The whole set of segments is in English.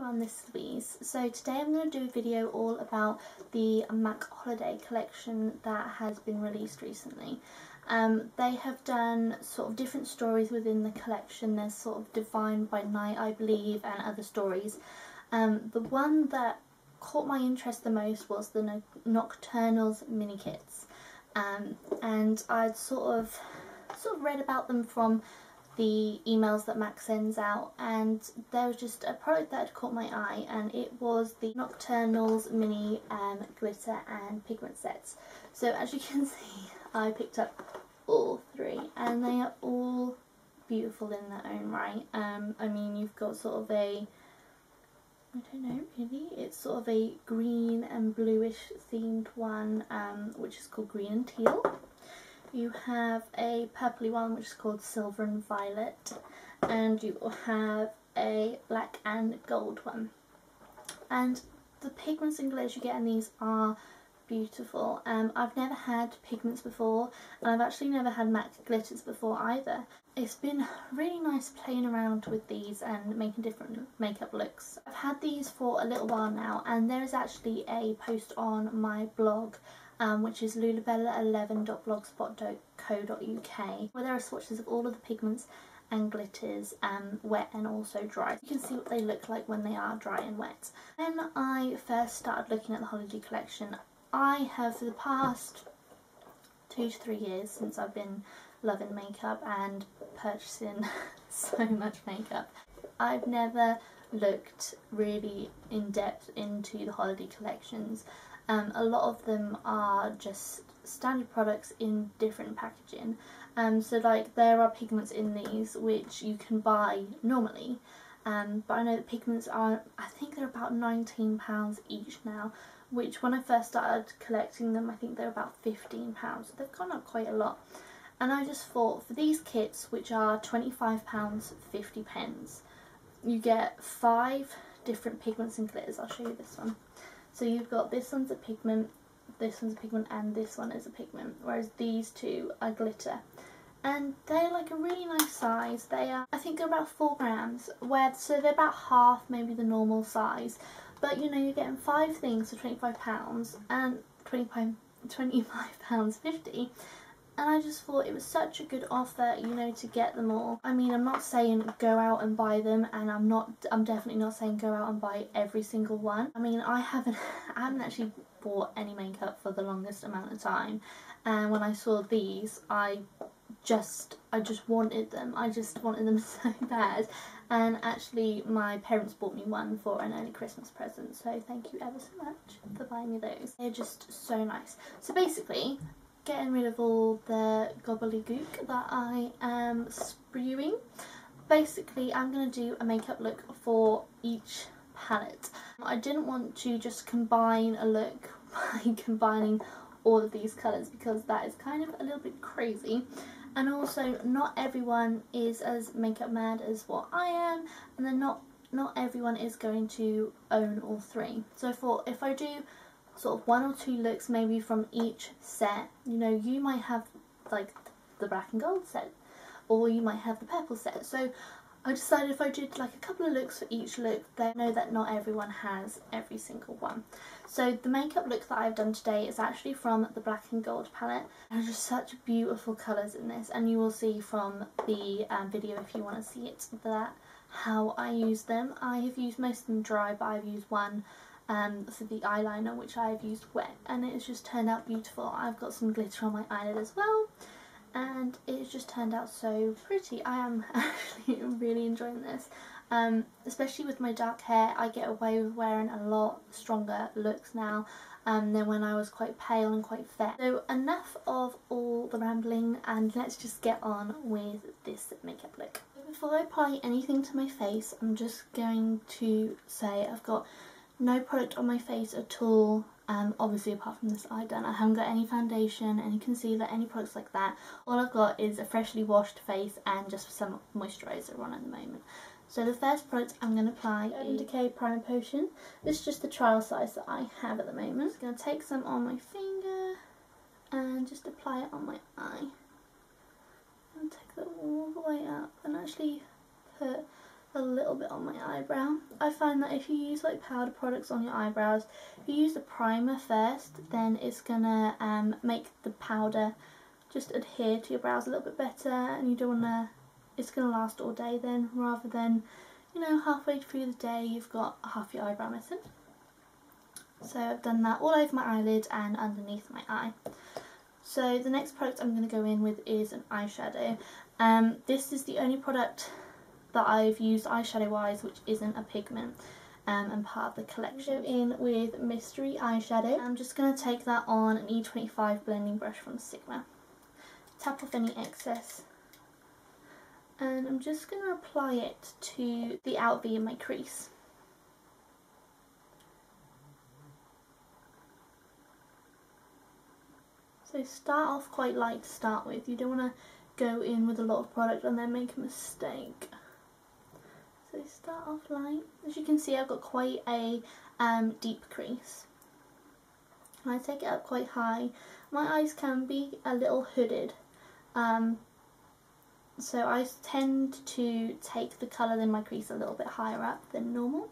everyone, this is Louise. So today I'm going to do a video all about the MAC holiday collection that has been released recently. They have done sort of different stories within the collection. There's sort of Divine by Night, I believe, and other stories. The one that caught my interest the most was the Nocturnals mini kits, and I'd sort of read about them from the emails that MAC sends out, and there was just a product that had caught my eye, and it was the Nocturnals mini glitter and pigment sets. So as you can see, I picked up all three, and they are all beautiful in their own right. I mean, you've got sort of a, I don't know really, it's sort of a green and bluish themed one, which is called Green and Teal. You have a purpley one which is called Silver and Violet, and you have a black and gold one. And the pigments and glitters you get in these are beautiful. I've never had pigments before, and I've actually never had MAC glitters before either. It's been really nice playing around with these and making different makeup looks. I've had these for a little while now, and there is actually a post on my blog, which is lulabella11.blogspot.co.uk, where there are swatches of all of the pigments and glitters, wet and also dry. You can see what they look like when they are dry and wet. When I first started looking at the holiday collection, I have, for the past 2 to 3 years, since I've been loving makeup and purchasing so much makeup, I've never looked really in depth into the holiday collections. A lot of them are just standard products in different packaging. So like there are pigments in these which you can buy normally, but I know that pigments are, I think they're about £19 each now, which when I first started collecting them I think they're about £15, so they've gone up quite a lot. And I just thought, for these kits, which are £25.50, you get 5 different pigments and glitters. I'll show you this one. So you've got, this one's a pigment, this one's a pigment, and this one is a pigment, whereas these two are glitter. And they're like a really nice size. They are, I think they're about 4 grams, so they're about half maybe the normal size. But you know, you're getting 5 things for £25 and £25.50. And I just thought it was such a good offer, you know, to get them all. I mean, I'm not saying go out and buy them, and I'm definitely not saying go out and buy every single one. I mean, I haven't actually bought any makeup for the longest amount of time, and when I saw these, I just wanted them. I just wanted them so bad. And actually my parents bought me one for an early Christmas present, so thank you ever so much for buying me those. They're just so nice. So basically, getting rid of all the gobbledygook that I am spewing, basically I'm going to do a makeup look for each palette. I didn't want to just combine a look by combining all of these colours, because that is kind of a little bit crazy. And also, not everyone is as makeup mad as what I am, and then not everyone is going to own all 3. So I thought, if I do sort of 1 or 2 looks maybe from each set, you know, you might have like the black and gold set, or you might have the purple set. So I decided if I did like a couple of looks for each look, they know that not everyone has every single one. So the makeup look that I've done today is actually from the black and gold palette. There's just such beautiful colours in this, and you will see from the video, if you want to see it, that how I use them. I have used most of them dry, but I've used one for the eyeliner, which I have used wet, and it has just turned out beautiful. I've got some glitter on my eyelid as well, and it's just turned out so pretty. I am actually really enjoying this. Especially with my dark hair, I get away with wearing a lot stronger looks now than when I was quite pale and quite fair. So enough of all the rambling, and let's just get on with this makeup look. Before I apply anything to my face, I'm just going to say I've got no product on my face at all, obviously apart from this eyeliner. I haven't got any foundation, any concealer, any products like that. All I've got is a freshly washed face and just some moisturiser on at the moment. So the first product I'm going to apply is Decay Primer Potion. This is just the trial size that I have at the moment. I'm just going to take some on my finger and just apply it on my eye. And take that all the way up and actually put a little bit on my eyebrow. I find that if you use like powder products on your eyebrows, if you use the primer first, then it's gonna make the powder just adhere to your brows a little bit better, and you don't wanna, it's gonna last all day then, rather than, you know, halfway through the day you've got half your eyebrow missing. So I've done that all over my eyelid and underneath my eye. So the next product I'm going to go in with is an eyeshadow. This is the only product that I've used eyeshadow wise which isn't a pigment and part of the collection. Go in with Mystery Eyeshadow. I'm just going to take that on an E25 blending brush from Sigma. Tap off any excess. And I'm just going to apply it to the outer V of my crease. So start off quite light to start with. You don't want to go in with a lot of product and then make a mistake. So start off light. As you can see, I've got quite a deep crease. And I take it up quite high. My eyes can be a little hooded. So I tend to take the colour in my crease a little bit higher up than normal.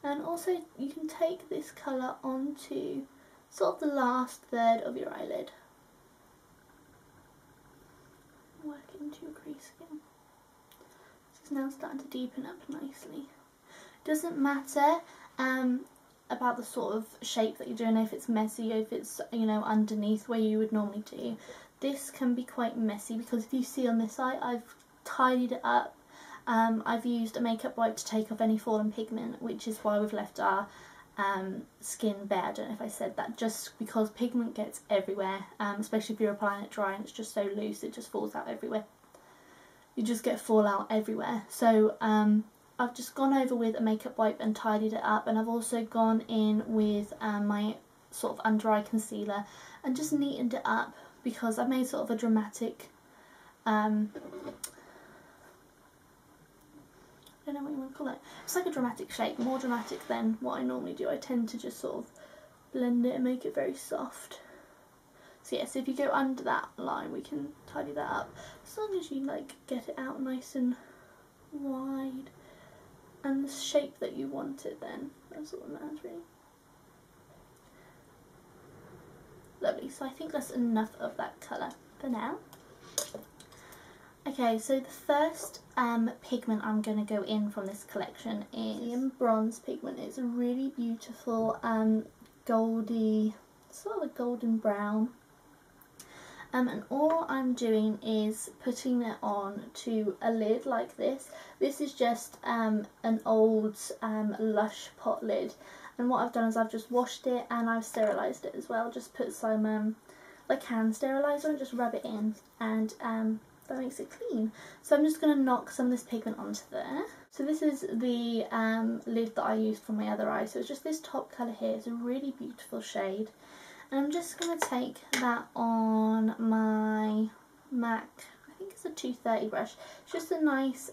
And also you can take this colour onto sort of the last third of your eyelid. Work it into your crease again. This is now starting to deepen up nicely. Doesn't matter about the sort of shape that you're doing, if it's messy, if it's, you know, underneath where you would normally do. This can be quite messy because if you see on this side, I've tidied it up. I've used a makeup wipe to take off any fallen pigment, which is why we've left our skin bare. I don't know if I said that, just because pigment gets everywhere, especially if you're applying it dry and it's just so loose, it just falls out everywhere. You just get fallout everywhere. So I've just gone over with a makeup wipe and tidied it up, and I've also gone in with my sort of under eye concealer and just neatened it up because I've made sort of a dramatic I don't know what you want to call it. It's like a dramatic shape, more dramatic than what I normally do. I tend to just sort of blend it and make it very soft. So yes, if you go under that line, we can tidy that up. As long as you like get it out nice and wide and the shape that you want it, then that's all that matters really. Lovely, so I think that's enough of that colour for now. Okay, so the first pigment I'm going to go in from this collection is Bronze Pigment. It's a really beautiful goldy, sort of a golden brown. And all I'm doing is putting it on to a lid like this. This is just an old Lush pot lid. And what I've done is I've just washed it and I've sterilised it as well. Just put some like hand steriliser and just rub it in, and that makes it clean. So I'm just going to knock some of this pigment onto there. So this is the lid that I used for my other eye. So it's just this top colour here. It's a really beautiful shade. And I'm just going to take that on my MAC, I think it's a 230 brush. It's just a nice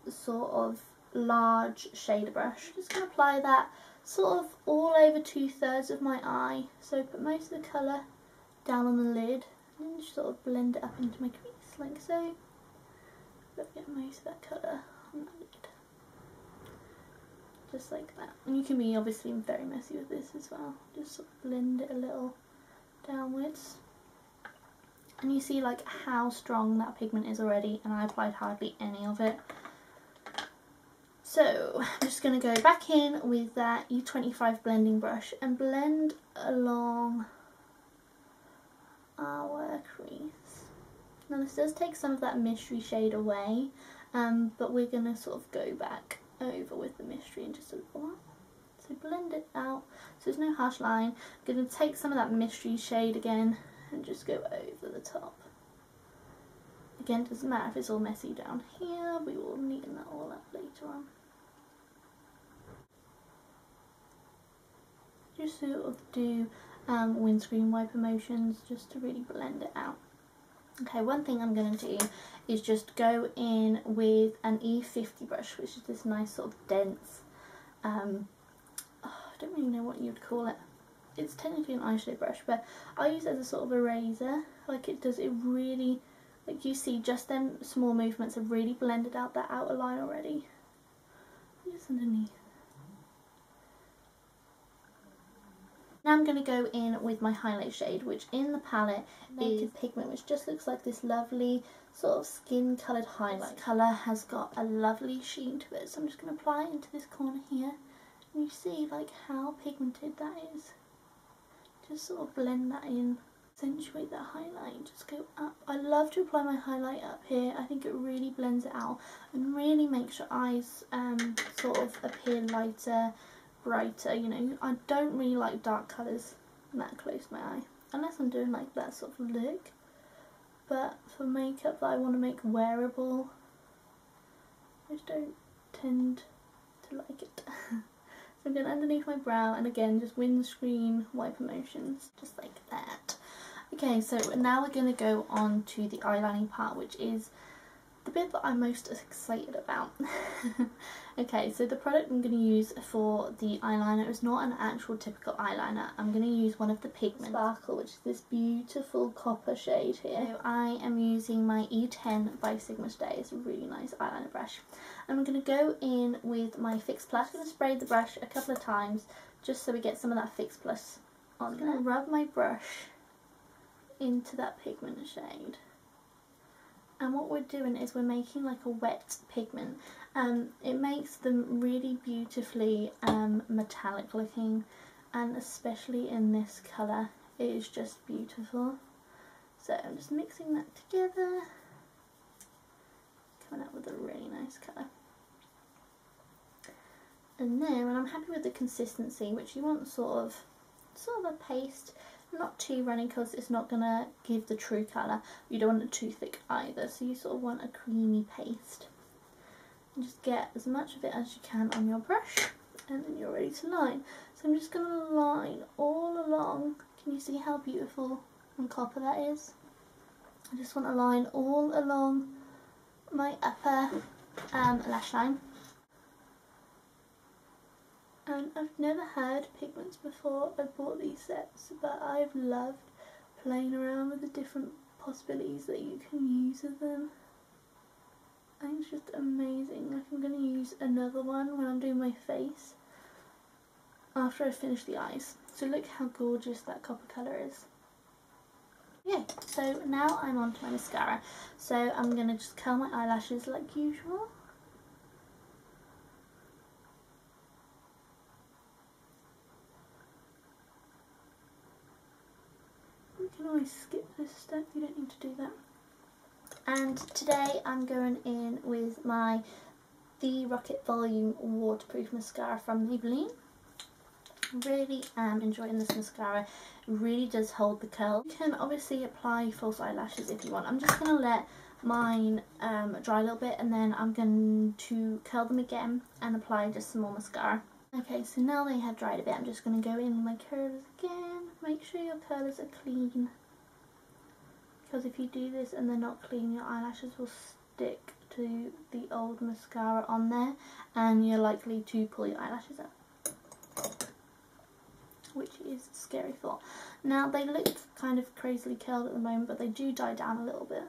sort of large shader brush. Just going to apply that sort of all over 2/3 of my eye. So put most of the colour down on the lid and then just sort of blend it up into my crease like so. But get most of that colour on that lid. Just like that. And you can be obviously very messy with this as well. Just sort of blend it a little downwards. And you see like how strong that pigment is already, and I applied hardly any of it. So I'm just going to go back in with that E25 blending brush and blend along our crease. Now this does take some of that mystery shade away, but we're going to sort of go back over with the mystery in just a little while. So blend it out so there's no harsh line. I'm going to take some of that mystery shade again and just go over the top. Again, it doesn't matter if it's all messy down here, we will neaten that all up later on. Just sort of do windscreen wiper motions just to really blend it out. Okay, one thing I'm going to do is just go in with an E50 brush, which is this nice sort of dense, I don't really know what you'd call it. It's technically an eyeshadow brush, but I use it as a sort of eraser. Like it really Like you see, just them small movements have really blended out that outer line already. Just underneath. Now I'm going to go in with my highlight shade, which in the palette is Pigment, which just looks like this lovely sort of skin coloured highlight. This colour has got a lovely sheen to it, so I'm just going to apply it into this corner here. And you see like how pigmented that is. Just sort of blend that in, accentuate that highlight, just go up. I love to apply my highlight up here. I think it really blends it out and really makes your eyes sort of appear lighter, brighter, you know. I don't really like dark colours that close to my eye, unless I'm doing like that sort of look. But for makeup that I want to make wearable, I just don't tend to like it. So I'm going underneath my brow, and again just windscreen wiper motions, just like that. Okay, so now we're going to go on to the eyelining part, which is the bit that I'm most excited about. Okay, so the product I'm going to use for the eyeliner is not an actual typical eyeliner. I'm going to use one of the Pigment Sparkle, which is this beautiful copper shade here. So I am using my E10 by Sigma Stay. It's a really nice eyeliner brush. And I'm going to go in with my Fix Plus. I'm going to spray the brush a couple of times just so we get some of that Fix Plus on there. I'm going to rub my brush into that pigment shade. And what we're doing is we're making like a wet pigment. It makes them really beautifully metallic looking, and especially in this colour it is just beautiful. So I'm just mixing that together, coming up with a really nice colour. And then when I'm happy with the consistency, which you want sort of a paste, not too runny because it's not going to give the true colour. You don't want it too thick either, so you sort of want a creamy paste. And just get as much of it as you can on your brush, and then you're ready to line. So I'm just going to line all along. Can you see how beautiful and copper that is? I just want to line all along my upper lash line. I've never had Pigments before I bought these sets, but I've loved playing around with the different possibilities that you can use with them. I think it's just amazing. Like, I'm going to use another one when I'm doing my face after I finish the eyes. So look how gorgeous that copper colour is. Yeah, so now I'm on to my mascara. So I'm going to just curl my eyelashes like usual. You can always skip this step, you don't need to do that. And today I'm going in with my The Rocket Volume Waterproof Mascara from Maybelline. Really am enjoying this mascara. It really does hold the curl. You can obviously apply false eyelashes if you want. I'm just going to let mine dry a little bit, and then I'm going to curl them again and apply just some more mascara. Okay, so now they have dried a bit, I'm just going to go in with my curlers again. Make sure your curlers are clean, because if you do this and they're not clean, your eyelashes will stick to the old mascara on there and you're likely to pull your eyelashes out, which is a scary thought. Now they look kind of crazily curled at the moment, but they do die down a little bit.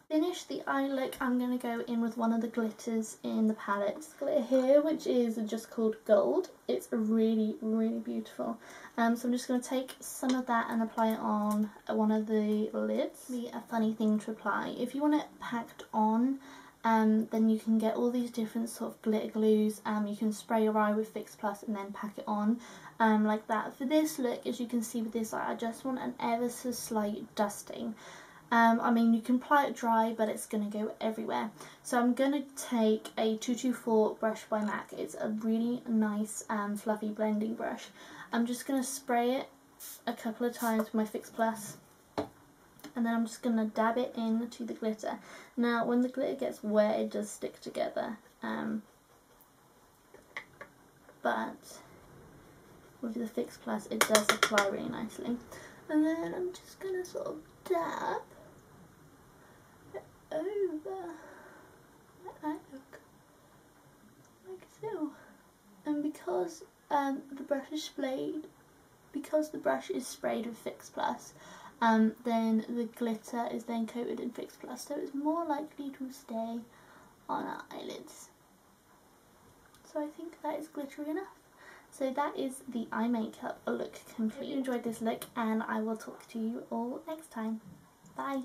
Finish the eye look, I'm going to go in with one of the glitters in the palette. This glitter here, which is just called Gold. It's really, really beautiful. So I'm just going to take some of that and apply it on one of the lids. Be a funny thing to apply. If you want it packed on, then you can get all these different sort of glitter glues. You can spray your eye with Fix Plus and then pack it on like that. For this look, as you can see with this eye, I just want an ever so slight dusting. I mean, you can apply it dry, but it's going to go everywhere. So I'm going to take a 224 brush by MAC. It's a really nice fluffy blending brush. I'm just going to spray it a couple of times with my Fix Plus, and then I'm just going to dab it into the glitter. Now, when the glitter gets wet, it does stick together, but with the Fix Plus, it does apply really nicely. And then I'm just going to sort of dab over that look, like so. And because the brush is sprayed with Fix Plus, then the glitter is then coated in Fix Plus, so it's more likely to stay on our eyelids. So I think that is glittery enough. So that is the eye makeup look complete. I hope you enjoyed this look, and I will talk to you all next time. Bye!